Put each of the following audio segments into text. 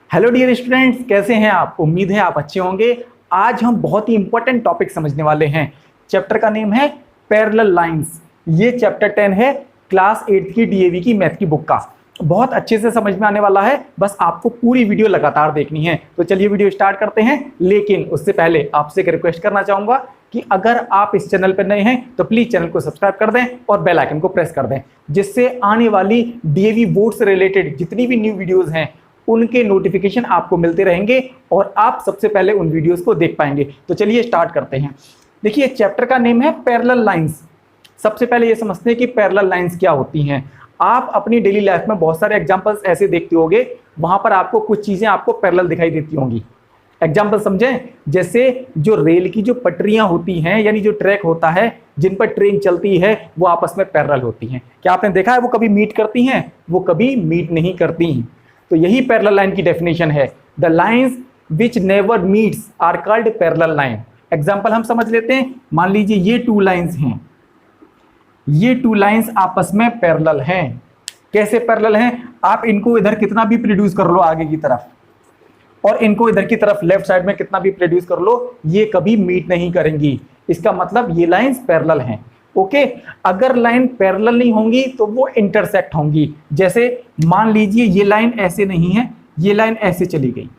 Hello dear students, कैसे हैं आप? उम्मीद है आप अच्छे होंगे। आज हम बहुत ही इंपॉर्टेंट टॉपिक समझने वाले हैं। चैप्टर का नेम है पैरेलल लाइंस। ये चैप्टर 10 है क्लास 8 की डीएवी की मैथ की बुक का। बहुत अच्छे से समझ में आने वाला है, बस आपको पूरी वीडियो लगातार देखनी है। तो चलिए वीडियो स्टार्ट करते हैं। लेकिन उससे पहले आपसे एक रिक्वेस्ट करना चाहूंगा कि अगर आप इस चैनल पर नए हैं तो प्लीज चैनल को सब्सक्राइब कर दें और बेल आइकन को प्रेस कर दें, जिससे आने वाली डीएवी बोर्ड से रिलेटेड जितनी भी न्यू वीडियोस हैं उनके नोटिफिकेशन आपको मिलते रहेंगे और आप सबसे पहले उन वीडियोस को देख पाएंगे। तो चलिए स्टार्ट करते हैं। देखिए, चैप्टर का नेम है पैरेलल लाइंस। सबसे पहले ये समझते हैं कि पैरेलल लाइंस क्या होती हैं। आप अपनी डेली लाइफ में बहुत सारे एग्जांपल्स ऐसे देखते होंगे, वहां पर आपको कुछ चीजें आपको पैरेलल दिखाई देती होंगी। एग्जाम्पल समझें, जैसे जो रेल की जो पटरियां होती हैं, यानी जो ट्रैक होता है जिन पर ट्रेन चलती है, वो आपस में पैरेलल होती हैं। क्या आपने देखा है वो कभी मीट करती हैं? वो कभी मीट नहीं करती। तो यही पैरेलल लाइन की डेफिनेशन है। The lines which never meets are called parallel line. Example हम समझ लेते हैं। मान लीजिए ये टू लाइंस हैं, ये टू लाइंस आपस में पैरेलल हैं। कैसे पैरेलल हैं? आप इनको इधर कितना भी प्रोड्यूस कर लो आगे की तरफ, और इनको इधर की तरफ लेफ्ट साइड में कितना भी प्रोड्यूस कर लो, ये कभी मीट नहीं करेंगी। इसका मतलब ये लाइंस पैरेलल हैं। ओके, अगर लाइन पैरेलल नहीं होंगी तो वो इंटरसेक्ट होंगी। जैसे मान लीजिए ये लाइन ऐसे नहीं है, ये लाइन ऐसे चली गई।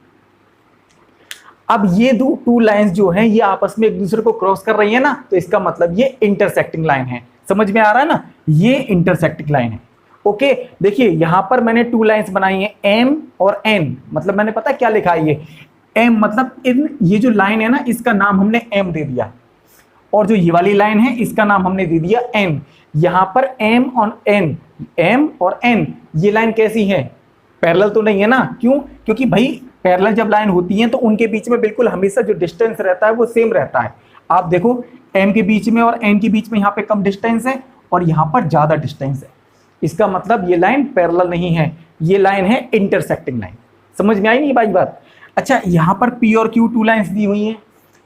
अब ये दो टू लाइंस जो हैं ये आपस में एक दूसरे को क्रॉस कर रही है ना, तो इसका मतलब ये इंटरसेक्टिंग लाइन है। समझ में आ रहा है ना? ये इंटरसेक्टिंग लाइन है। ओके, देखिए यहां पर मैंने टू लाइंस बनाई है, एम और एन। मतलब मैंने पता क्या लिखा है? ये एम मतलब ये जो लाइन है ना, इसका नाम हमने एम दे दिया, और जो ये वाली लाइन है इसका नाम हमने दे दिया एन। यहां पर एम और एन, एम और एन, ये लाइन कैसी है? पैरेलल तो नहीं है ना। क्यों? क्योंकि भाई पैरेलल जब लाइन होती है तो उनके बीच में बिल्कुल हमेशा जो डिस्टेंस रहता है वो सेम रहता है। आप देखो, एम के बीच में और एन के बीच में यहाँ पे कम डिस्टेंस है और यहाँ पर ज्यादा डिस्टेंस है। इसका मतलब ये लाइन पैरेलल नहीं है, ये लाइन है इंटरसेक्टिंग लाइन। समझ में आई नहीं भाई बात? अच्छा, यहाँ पर पी और क्यू टू लाइन्स दी हुई हैं,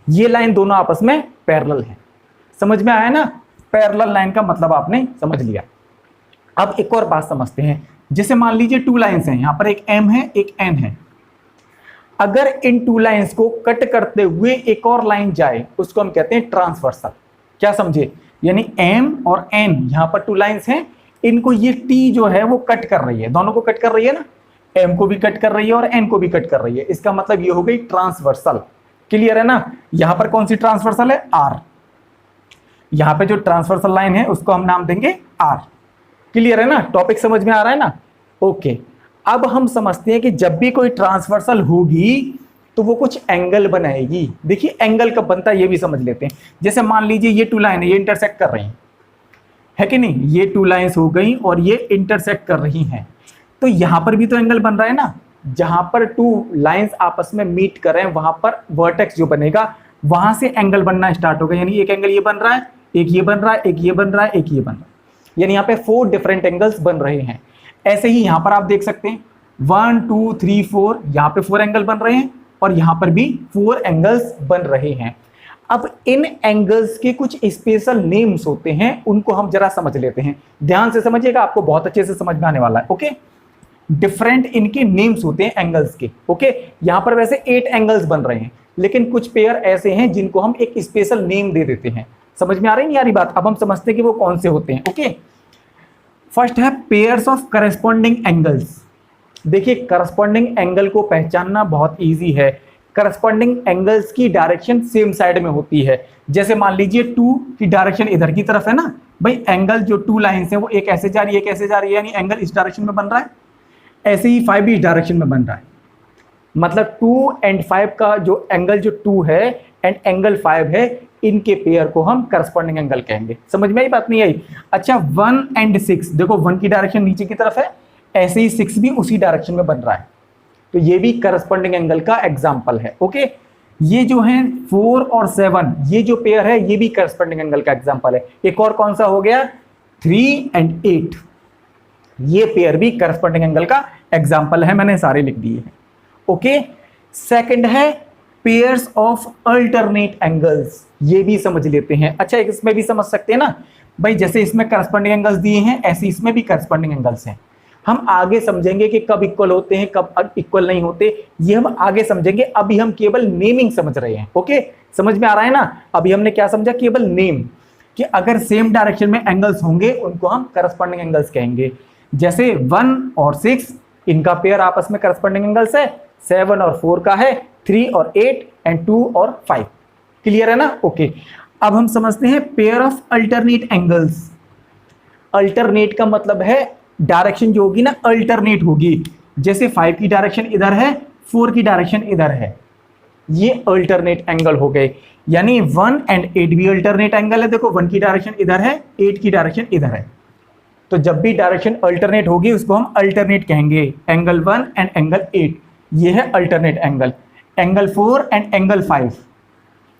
ये लाइन दोनों आपस में पैरेलल है। समझ में आया ना? पैरेलल लाइन का मतलब आपने समझ लिया। अब एक और बात समझते हैं। जैसे मान लीजिए टू लाइंस हैं, यहां पर एक एम है एक एन है। अगर इन टू लाइंस को कट करते हुए एक और लाइन जाए, उसको हम कहते हैं ट्रांसवर्सल। क्या समझे? यानी एम और एन, यहां पर टू लाइंस हैं, इनको ये टी जो है वो कट कर रही है, दोनों को कट कर रही है ना। एम को भी कट कर रही है और एन को भी कट कर रही है। इसका मतलब ये हो गई ट्रांसवर्सल। क्लियर है ना? यहां पर कौन सी ट्रांसवर्सल है? आर। यहां पे जो ट्रांसवर्सल लाइन है उसको हम नाम देंगे आर। क्लियर है ना? टॉपिक समझ में आ रहा है ना? ओके, अब हम समझते हैं कि जब भी कोई ट्रांसवर्सल होगी तो वो कुछ एंगल बनाएगी। देखिए एंगल कब बनता है ये भी समझ लेते हैं। जैसे मान लीजिए ये टू लाइन है, ये इंटरसेक्ट कर रही है कि नहीं? ये टू लाइंस हो गई और ये इंटरसेक्ट कर रही हैं, तो यहां पर भी तो एंगल बन रहा है ना। जहां पर टू लाइंस आपस में मीट कर रहे हैं वहां पर वर्टेक्स जो बनेगा, वहां से एंगल बनना स्टार्ट होगा। यानी एक एंगल ये बन रहा है, एक ये बन रहा है, एक ये बन रहा है, एक ये बन रहा है। यानी यहाँ पे 4 डिफरेंट एंगल्स बन रहे हैं। ऐसे ही यहाँ पर आप देख सकते हैं 1 2 3 4, यहाँ पे 4 एंगल बन रहे हैं और यहाँ पर भी 4 एंगल्स बन रहे हैं। अब इन एंगल्स के कुछ स्पेशल नेम्स होते हैं, उनको हम जरा समझ लेते हैं। ध्यान से समझिएगा, आपको बहुत अच्छे से समझ में आने वाला है। ओके, डिफरेंट इनके नेम्स होते हैं एंगल्स के। ओके, यहाँ पर वैसे 8 एंगल्स बन रहे हैं, लेकिन कुछ पेयर ऐसे हैं जिनको हम एक स्पेशल नेम दे देते हैं। समझ में आ रही नहीं आ रही बात? अब हम समझते हैं कि वो कौन से होते हैं। ओके, फर्स्ट है पेयर्स ऑफ करस्पॉन्डिंग एंगल्स। देखिए, करस्पॉन्डिंग एंगल को पहचानना बहुत इजी है। करस्पॉन्डिंग एंगल्स की डायरेक्शन सेम साइड में होती है। जैसे मान लीजिए 2 की डायरेक्शन इधर की तरफ है ना भाई, एंगल जो टू लाइंस है वो एक ऐसे जा रही है, एक ऐसे जा रही है, यानी एंगल इस डायरेक्शन में बन रहा है। ऐसे ही 5 भी इस डायरेक्शन में बन रहा है। मतलब 2 और 5 का जो एंगल जो 2 है एंड एंगल 5 है, इनके पेयर को हम करस्पॉन्डिंग एंगल कहेंगे। समझ में आई बात? नहीं आई? अच्छा, 1 और 6, देखो 1 की डायरेक्शन नीचे की तरफ है, ऐसे ही 6 भी उसी डायरेक्शन में बन रहा है, तो ये भी करस्पॉन्डिंग एंगल का एग्जाम्पल है। ओके, ये जो है 4 और 7, ये जो पेयर है ये भी करस्पॉन्डिंग एंगल का एग्जाम्पल है। एक और कौन सा हो गया? 3 और 8, ये पेयर भी करस्पॉन्डिंग एंगल का एग्जाम्पल है। मैंने सारे लिख दिए हैं। ओके, सेकंड है पेयर्स ऑफ अल्टरनेट एंगल्स। ये भी समझ लेते हैं। अच्छा, इसमें भी समझ सकते हैं ना भाई, जैसे इसमें करस्पॉन्डिंग एंगल्स दिए हैं ऐसे इसमें भी करस्पॉन्डिंग एंगल्स हैं। हम आगे समझेंगे कि कब इक्वल होते हैं, कब इक्वल नहीं होते, ये हम आगे समझेंगे। अभी हम केवल नेमिंग समझ रहे हैं। ओके, समझ में आ रहा है ना? अभी हमने क्या समझा? केवल नेम, कि अगर सेम डायरेक्शन में एंगल्स होंगे उनको हम करस्पॉन्डिंग एंगल्स कहेंगे। जैसे 1 और 6 इनका पेयर आपस में करस्पॉन्डिंग एंगल्स है, 7 और 4 का है, 3 और 8 एंड 2 और 5। क्लियर है ना? ओके, अब हम समझते हैं pair of alternate angles. Alternate का मतलब है डायरेक्शन जो होगी ना अल्टरनेट होगी। जैसे 5 की डायरेक्शन इधर है, 4 की डायरेक्शन इधर है, ये अल्टरनेट एंगल हो गए। यानी 1 एंड 8 भी अल्टरनेट एंगल है। देखो 1 की डायरेक्शन इधर है, 8 की डायरेक्शन इधर है, तो जब भी डायरेक्शन अल्टरनेट होगी उसको हम अल्टरनेट कहेंगे। एंगल 1 एंड एंगल 8 ये है alternate angle. Angle 4 and angle 5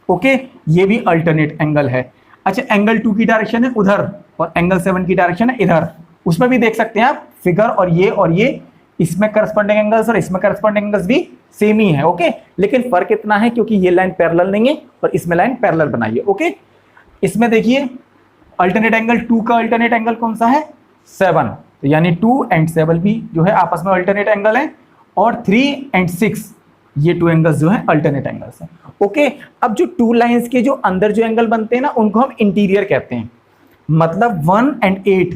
okay, ये भी अल्टरनेट एंगल है। अच्छा, एंगल 2 की डायरेक्शन है उधर और एंगल 7 की डायरेक्शन है इधर, उसमें भी देख सकते हैं आप फिगर, और ये इसमें करस्पॉन्डिंग एंगल्स और इसमें करस्पॉन्डिंग एंगल्स भी सेम ही है। ओके, लेकिन फर्क इतना है क्योंकि ये लाइन पैरेलल नहीं है और इसमें लाइन पैरेलल बनाई है। ओके, इसमें देखिए अल्टरनेट एंगल 2 का अल्टरनेट एंगल कौन सा है? 7, तो यानी 2 एंड 7 भी जो है आपस में अल्टरनेट एंगल है, और 3 एंड 6 ये 2 एंगल्स जो है अल्टरनेट एंगल्स हैं। ओके, अब जो 2 लाइंस के जो अंदर जो एंगल बनते हैं ना उनको हम इंटीरियर कहते हैं। मतलब 1 एंड 8,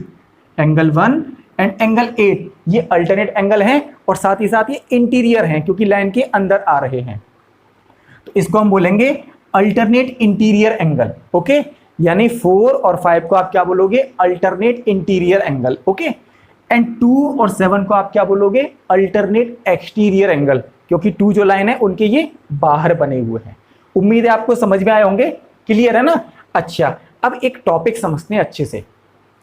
एंगल 1 एंड एंगल 8 ये अल्टरनेट एंगल हैं और साथ ही साथ ये इंटीरियर हैं क्योंकि लाइन के अंदर आ रहे हैं, तो इसको हम बोलेंगे अल्टरनेट इंटीरियर एंगल। ओके, यानी 4 और 5 को आप क्या बोलोगे? Alternate interior angle. Okay, and 2 और 7 को आप क्या बोलोगे? अल्टरनेट एक्सटीरियर एंगल, क्योंकि 2 जो लाइन है उनके ये बाहर बने हुए हैं। उम्मीद है आपको समझ में आए होंगे। क्लियर है ना? अच्छा, अब एक टॉपिक समझते हैं अच्छे से,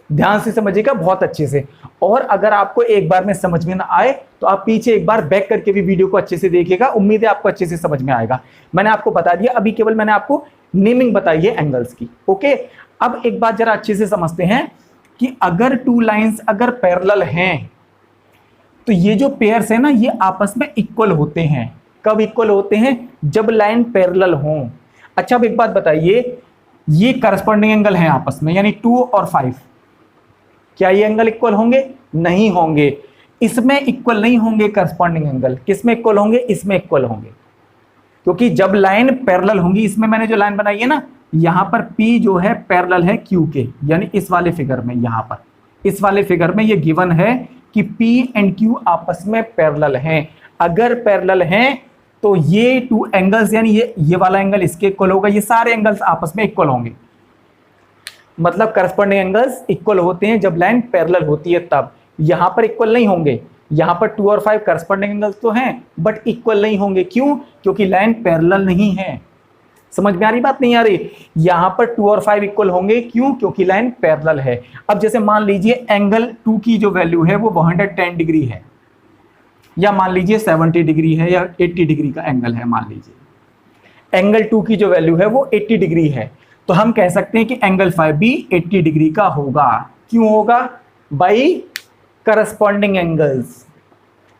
ध्यान से समझिएगा बहुत अच्छे से। और अगर आपको एक बार में समझ में ना आए तो आप पीछे एक बार बैक करके भी वीडियो को अच्छे से देखिएगा, उम्मीद है आपको अच्छे से समझ में आएगा। मैंने आपको बता दिया, अभी केवल मैंने आपको नेमिंग बताई है एंगल्स की। ओके, अब एक बात जरा अच्छे से समझते हैं कि अगर 2 लाइंस अगर पैरेलल हैं तो ये जो पेयर्स है ना ये आपस में इक्वल होते हैं। कब इक्वल होते हैं? जब लाइन पैरेलल हों। अच्छा, अब एक बात बताइए, ये करस्पॉन्डिंग एंगल है आपस में, यानी 2 और 5, क्या ये एंगल इक्वल होंगे? नहीं होंगे। इसमें इक्वल नहीं होंगे करस्पॉन्डिंग एंगल। किसमें इक्वल होंगे? इसमें इक्वल होंगे, क्योंकि जब लाइन पैरेलल होंगी, इसमें मैंने जो लाइन बनाई है ना, यहां पर P जो है पैरेलल है Q के, यानी इस वाले फिगर में, यहां पर इस वाले फिगर में ये गिवन है कि P एंड Q आपस में पैरेलल हैं। अगर पैरेलल हैं तो ये 2 एंगल्स, यानी ये वाला एंगल इसके इक्वल होगा, ये सारे एंगल्स आपस में इक्वल होंगे। मतलब करस्पॉन्डिंग एंगल्स इक्वल होते हैं जब लाइन पैरेलल होती है तब। यहां पर इक्वल नहीं होंगे, यहां पर 2 और 5 करस्पॉन्डिंग एंगल्स तो हैं बट इक्वल नहीं होंगे। क्यों? क्योंकि लाइन पैरेलल नहीं है। समझ में आ रही बात? नहीं आ रही? यहां पर 2 और 5 इक्वल होंगे। क्यों? क्योंकि लाइन पैरेलल है। अब जैसे मान लीजिए एंगल 2 की जो वैल्यू है वो 110 डिग्री है, या मान लीजिए 70 डिग्री है, या 80 डिग्री का एंगल है। मान लीजिए एंगल 2 की जो वैल्यू है वो 80 डिग्री है, तो हम कह सकते हैं कि एंगल 5 भी 80 डिग्री का होगा। क्यों होगा? By corresponding angles.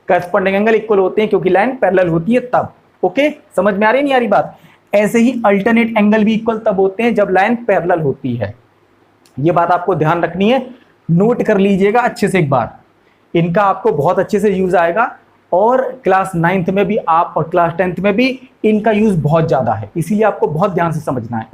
Corresponding angle equal होते हैं क्योंकि लाइन पैरेलल होती है तब। ओके, समझ में आ रही है नहीं आ रही बात? ऐसे ही अल्टरनेट एंगल भी इक्वल तब होते हैं जब लाइन पैरेलल होती है। ये बात आपको ध्यान रखनी है, नोट कर लीजिएगा अच्छे से एक बार, इनका आपको बहुत अच्छे से यूज आएगा। और क्लास 9th में भी आप और क्लास 10th में भी इनका यूज बहुत ज्यादा है, इसीलिए आपको बहुत ध्यान से समझना है।